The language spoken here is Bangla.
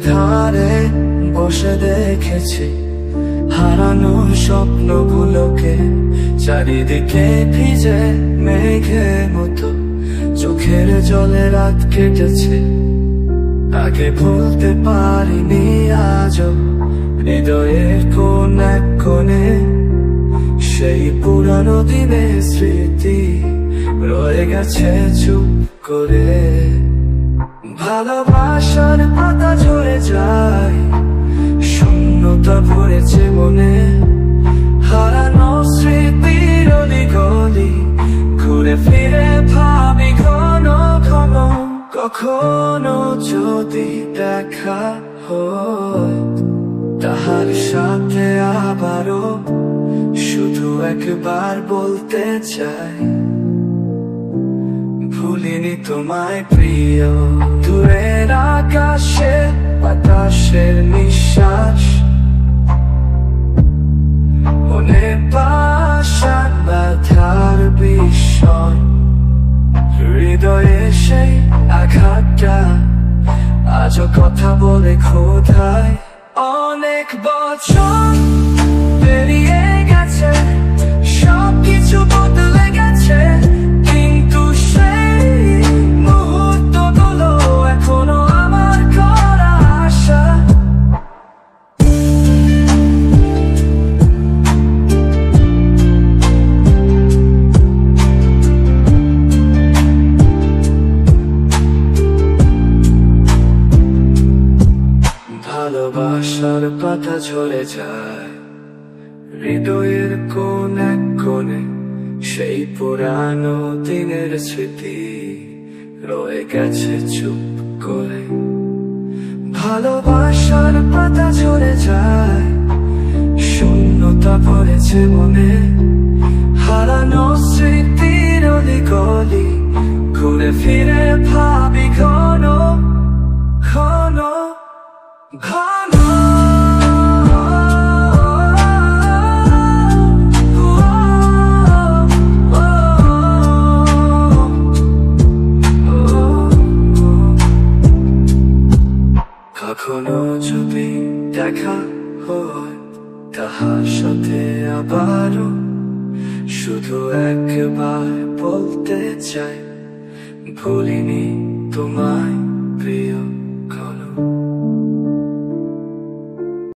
ধারে বসে দেখেছি হারানো স্বপ্নগুলোকে, চারিদিকে ভিজে মেঘের মতো চোখের জলে রাত কেটেছে। আগে ভুলতে পারিনি আজও হৃদয়ের কোন এক কোণে সেই পুরানো দিনের স্মৃতি রয়ে গেছে চুপ করে। ভালোবাসার পাতা ঝরে যায়, শূন্যতা ভরেছে মনে, হারানো স্মৃতির অলি ঘুরে ফিরে ভাবি ঘন ঘন, কখনো যদি দেখা হয় তাহার সাথে আবারও শুধু একবার বলতে চাই, ভুলিনি তোমায় প্রিয়। দূরের আকাশে বাতাসের নিঃশ্বাস, মনে পাষাণ ব্যথার বিষয়, হৃদয়ে সেই আঘাতটা আজও কথা বলে ক্ষোধায়। অনেক বছর পেরিয়ে গেছে, সবকিছু বদলে গেছে, কিন্তু সেই মুহূর্তগুলো এখনো আমার করা আশা। ভালোবাসার পাতা ঝরে যায়, হৃদয়ের কোন এক কোণে সেই পুরানো দিনের স্মৃতি রয়ে গেছে চুপ করে। ভালোবাসার পাতা ঝরে যায়, শূন্যতা ভরেছে মনে, হারানো স্মৃতির অলি গলি ঘুরে ফিরে ভাবি ঘন ঘন ঘন। কখনো যদি দেখা হয় তাহার সাথে আবারও শুধু একবার বলতে চাই, ভুলিনি তোমায়